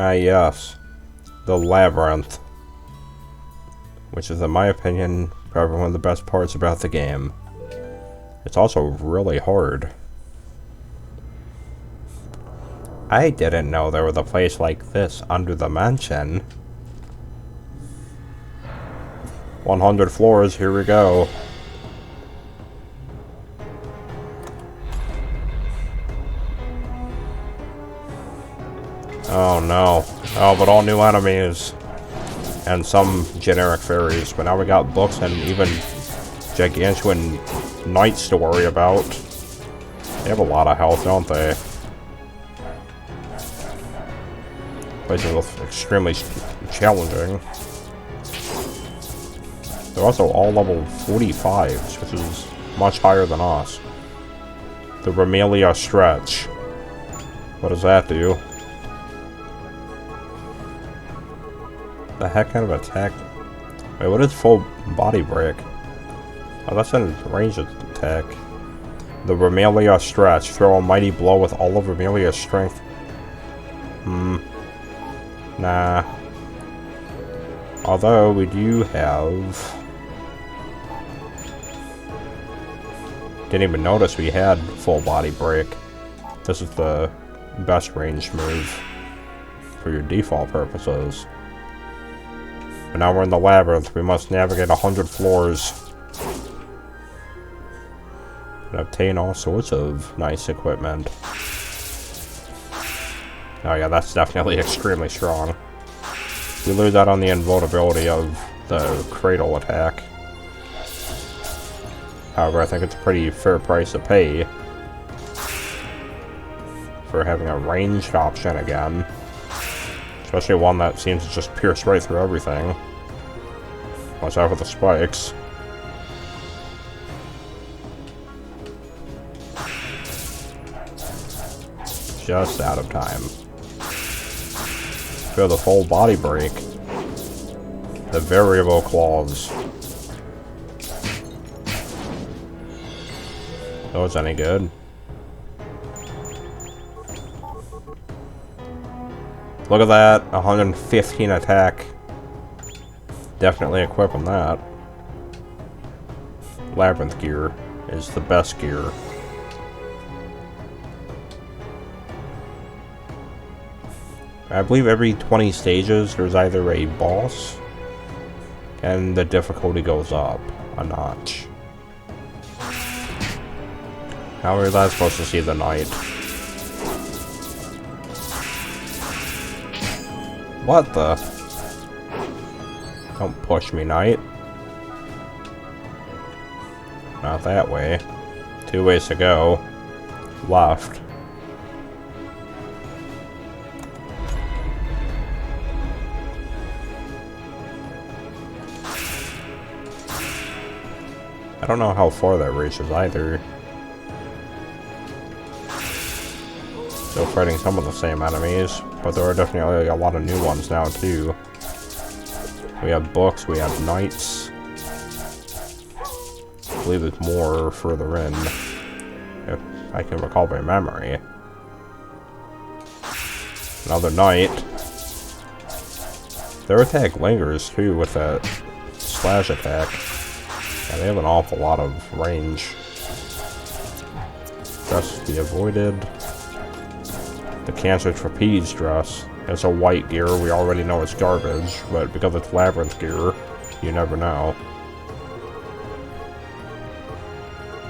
Ah, yes. The Labyrinth. Which is, in my opinion, probably one of the best parts about the game. It's also really hard. I didn't know there was a place like this under the mansion. 100 floors, here we go. Oh no. Oh, but all new enemies. And some generic fairies. But now we got books and even gigantuan knights to worry about. They have a lot of health, don't they? Places look extremely challenging. They're also all level 45s, which is much higher than us. The Remelia Stretch. What does that do? The heck kind of attack? Wait, what is full body break? Oh, that's a ranged attack. The Remelia Stretch. Throw a mighty blow with all of Remelia's strength. Nah. Although, we do have... Didn't even notice we had full body break. This is the best ranged move for your default purposes. But now we're in the Labyrinth. We must navigate 100 floors. And obtain all sorts of nice equipment. Oh yeah, that's definitely extremely strong. We lose out on the invulnerability of the cradle attack. However, I think it's a pretty fair price to pay for having a ranged option again. Especially one that seems to just pierce right through everything. Watch out for the spikes. Just out of time. Feel the full body break. The variable claws. Those any good? Look at that, 115 attack. Definitely equipping that. Labyrinth gear is the best gear. I believe every 20 stages there's either a boss and the difficulty goes up a notch. How are we not supposed to see the knight? What the? Don't push me, knight. Not that way. 2 ways to go. Left. I don't know how far that reaches either. Still fighting some of the same enemies, but there are definitely a lot of new ones now too. We have books, we have knights. I believe there's more further in, if I can recall by memory. Another knight. Their attack lingers too with that slash attack. Yeah, they have an awful lot of range. Dress to be avoided. The Cancer Trapeze dress. It's a white gear. We already know it's garbage, but because it's Labyrinth gear, you never know.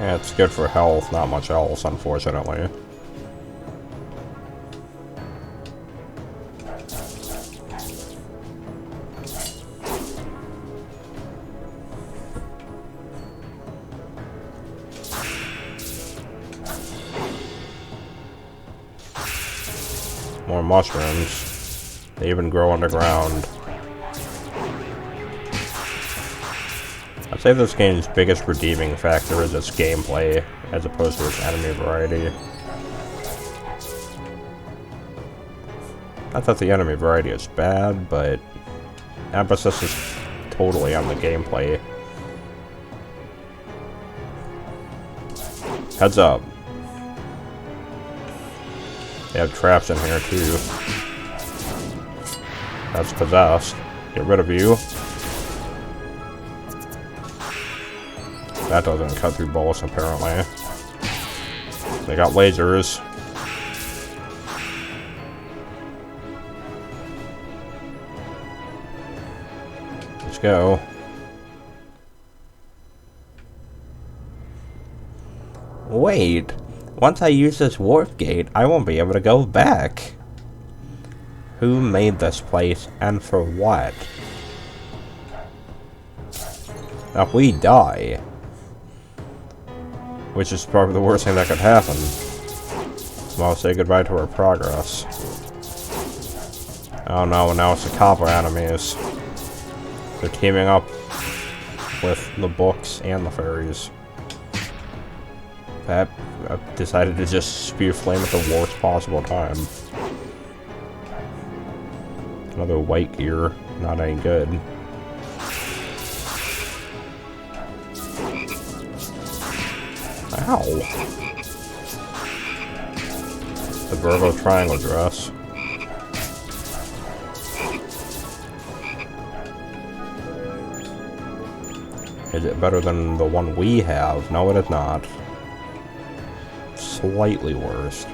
Yeah, it's good for health, not much else, unfortunately. More mushrooms. They even grow underground. I'd say this game's biggest redeeming factor is its gameplay, as opposed to its enemy variety. Not that the enemy variety is bad, but emphasis is totally on the gameplay. Heads up. They have traps in here too. That's possessed. Get rid of you. That doesn't cut through bullets, apparently. They got lasers. Let's go. Wait. Once I use this warp gate, I won't be able to go back. Who made this place, and for what? Now, if we die, which is probably the worst thing that could happen, well, say goodbye to our progress. Oh no, now it's the copper enemies. They're teaming up with the books and the fairies. That decided to just spew flame at the worst possible time. Another white gear, not any good. Ow! The Virgo triangle dress. Is it better than the one we have? No, it is not. Slightly worse.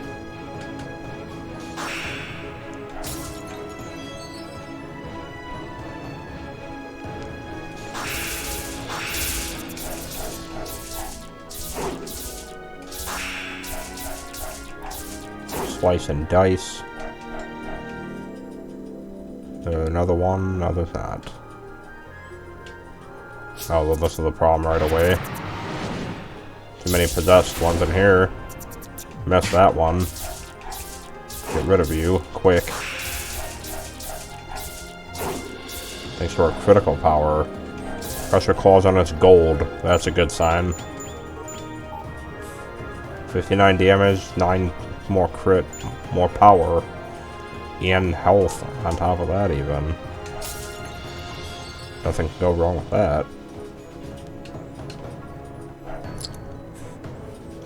Slice and dice. Another one? No, there's not. Oh, well, this is the problem right away. Too many possessed ones in here. Mess that one. Get rid of you, quick. Thanks for our critical power. Pressure claws on its gold. That's a good sign. 59 damage, 9 more crit, more power, and health on top of that even. Nothing can go wrong with that.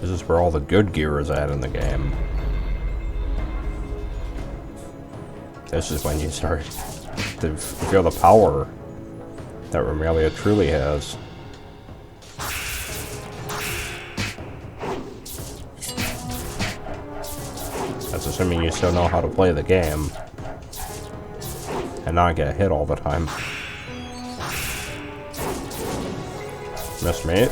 This is where all the good gear is at in the game. This is when you start to feel the power that Remelia truly has. That's assuming you still know how to play the game and not get hit all the time. Missed me.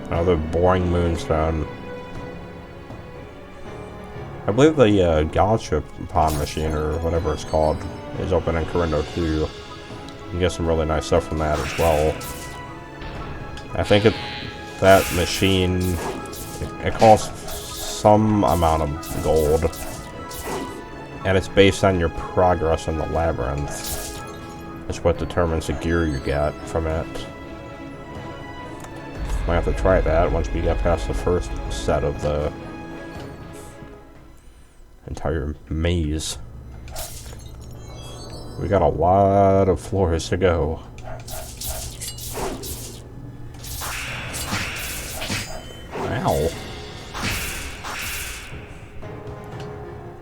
Another boring moonstone. I believe the gotcha pawn machine, or whatever it's called, is open in Corindo too. You can get some really nice stuff from that as well. I think that machine, it costs some amount of gold, and it's based on your progress in the labyrinth. That's what determines the gear you get from it. Might have to try that once we get past the first set of the entire maze. We got a lot of floors to go. Ow.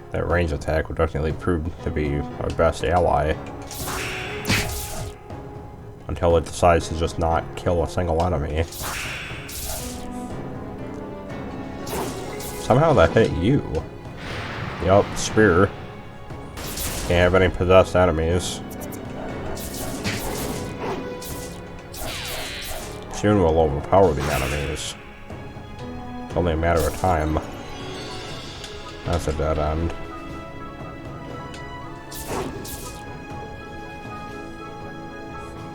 That range attack would definitely prove to be our best ally. Until it decides to just not kill a single enemy. Somehow that hit you. Yup, spear. Can't have any possessed enemies. Soon we'll overpower the enemies. It's only a matter of time. That's a dead end.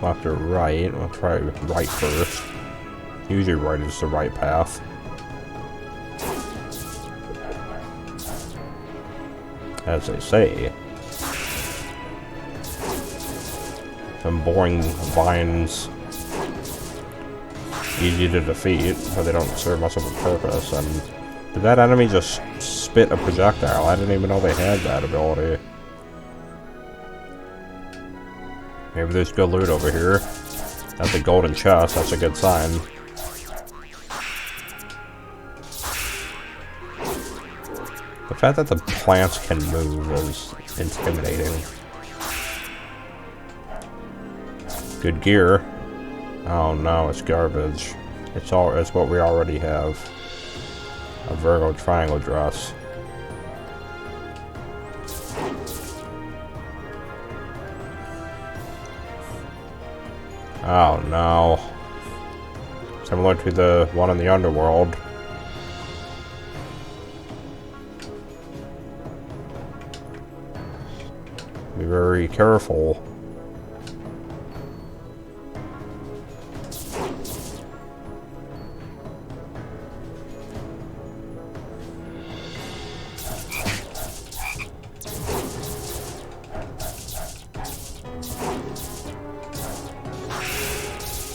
Left or right? We'll try right first. Usually right is the right path. As they say. Some boring vines. Easy to defeat, but they don't serve much of a purpose. And did that enemy just spit a projectile? I didn't even know they had that ability. Maybe there's good loot over here. That's a golden chest, that's a good sign. fact that the plants can move is intimidating. Good gear. Oh no, it's garbage. It's what we already have. A Virgo triangle dress. Oh no. Similar to the one in the underworld. Be very careful.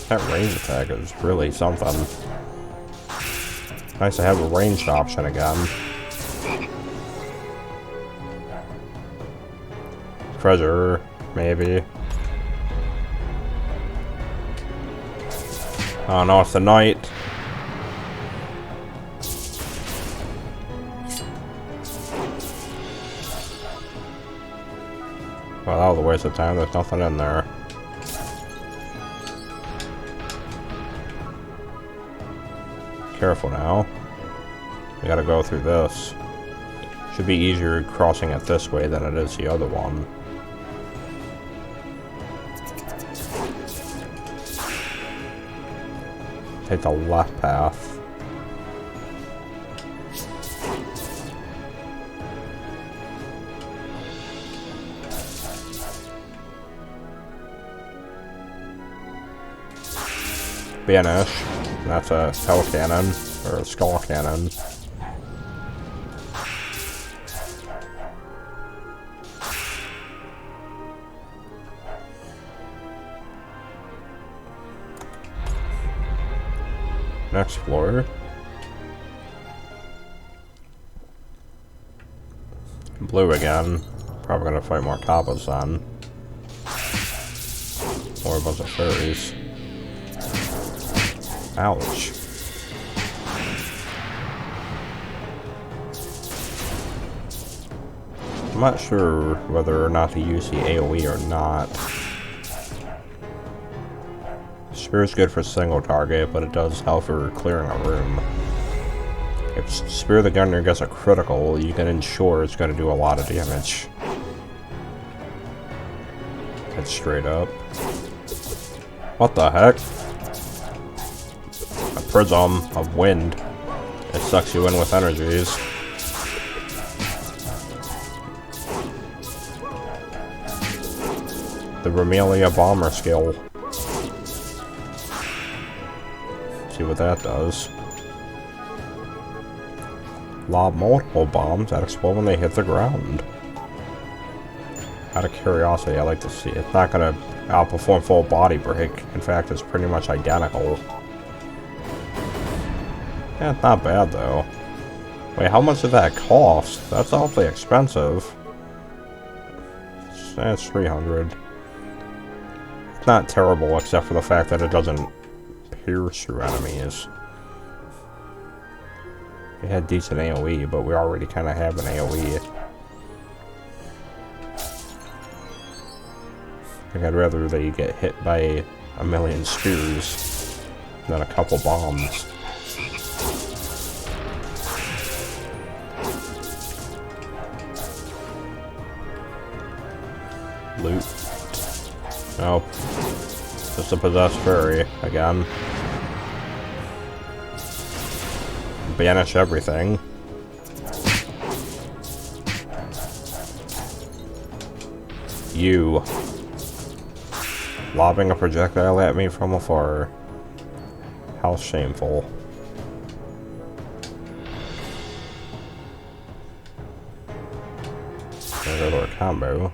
That range attack is really something. Nice to have a ranged option again. Treasure, maybe. Oh no, it's the knight. Well, that was a waste of time. There's nothing in there. Careful now. We gotta go through this. Should be easier crossing it this way than it is the other one. Take the left path. Banish. That's a hell cannon, or a skull cannon. Next floor. Blue again. Probably gonna fight more Kappas then. Or a bunch of fairies. Ouch. I'm not sure whether or not to use the AoE or not. Spear is good for single target, but it does help for clearing a room. If Spear the Gunner gets a critical, you can ensure it's going to do a lot of damage. Head straight up. What the heck? A prism of wind. It sucks you in with energies. The Romelia bomber skill. See what that does. Lob multiple bombs that explode when they hit the ground. Out of curiosity, I like to see it. It's not going to outperform full body break. In fact, it's pretty much identical. Yeah, it's not bad though. Wait, how much did that cost? That's awfully expensive. That's 300. It's not terrible except for the fact that it doesn't pierce through enemies. We had decent AoE, but we already kind of have an AoE. I think I'd rather they get hit by a million spears than a couple bombs. Loot. Nope. Just a possessed fairy again. Banish everything. You. Lobbing a projectile at me from afar. How shameful. There's our combo.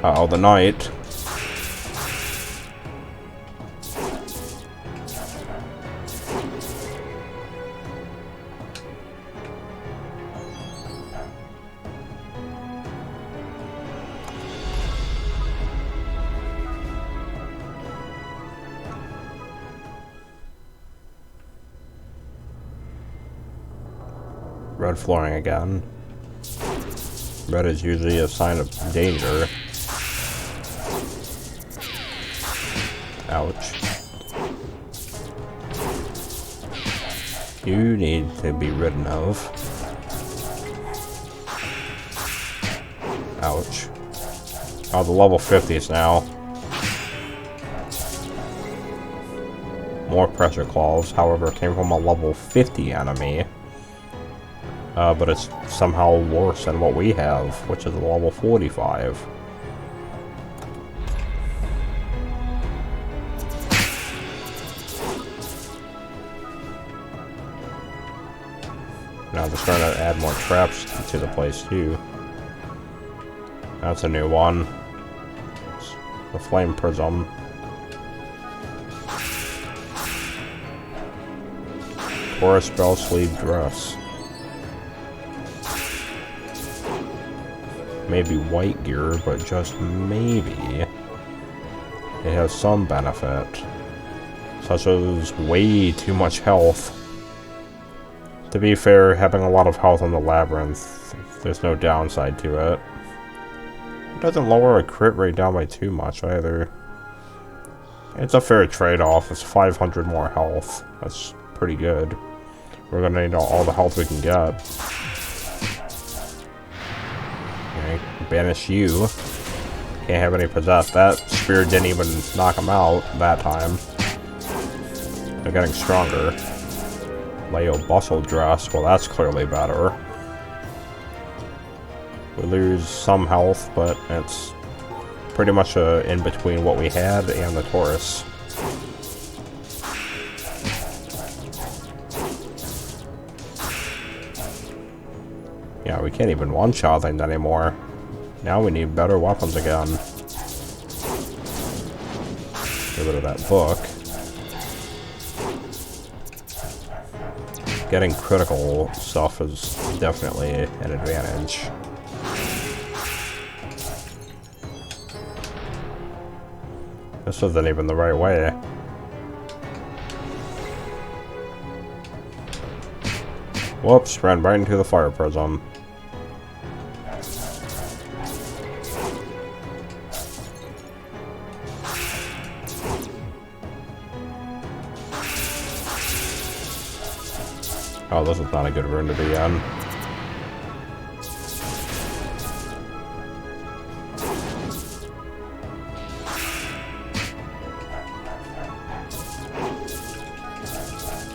Uh-oh, the knight. Red flooring again. Red is usually a sign of danger. Ouch. You need to be ridden of. Ouch. Oh, the level 50s now. More pressure claws, however, came from a level 50 enemy. But it's somehow worse than what we have, which is a level 45. Now they're starting to add more traps to the place too. That's a new one. It's the flame prism. Taurus bell sleeve dress. Maybe white gear, but just maybe it has some benefit, such as way too much health. To be fair, having a lot of health on the Labyrinth, there's no downside to it. It doesn't lower a crit rate down by too much either. It's a fair trade-off. It's 500 more health. That's pretty good. We're gonna need all the health we can get. Okay, banish you. Can't have any possessed. That spear didn't even knock him out that time. They're getting stronger. Leo bustle dress. Well, that's clearly better. We lose some health, but it's pretty much in between what we had and the Taurus. Yeah, we can't even one-shot things anymore. Now we need better weapons again. Get rid of that book. Getting critical stuff is definitely an advantage. This isn't even the right way. Whoops, ran right into the fire prism. Oh, this is not a good rune to be in.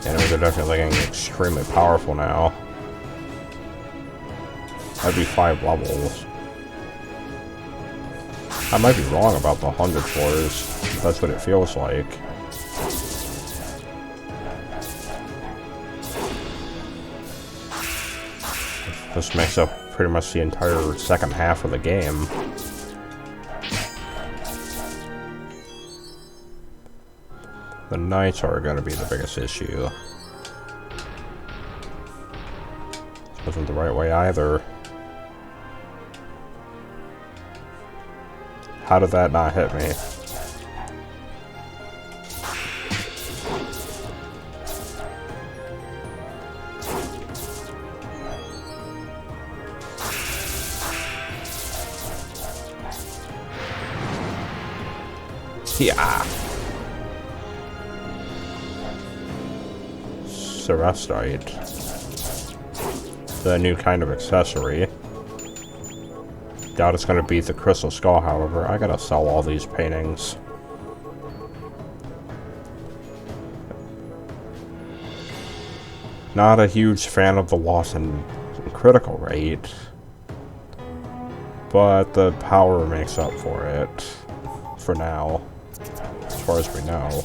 Enemies are definitely getting extremely powerful now. That'd be 5 levels. I might be wrong about the 100 floors, but that's what it feels like. This makes up pretty much the entire second half of the game. The knights are going to be the biggest issue. This wasn't the right way either. How did that not hit me? Yeah. Celestite. The new kind of accessory. Doubt it's gonna beat the Crystal Skull, however. I gotta sell all these paintings. Not a huge fan of the loss in critical rate, but the power makes up for it. For now. As far as we know.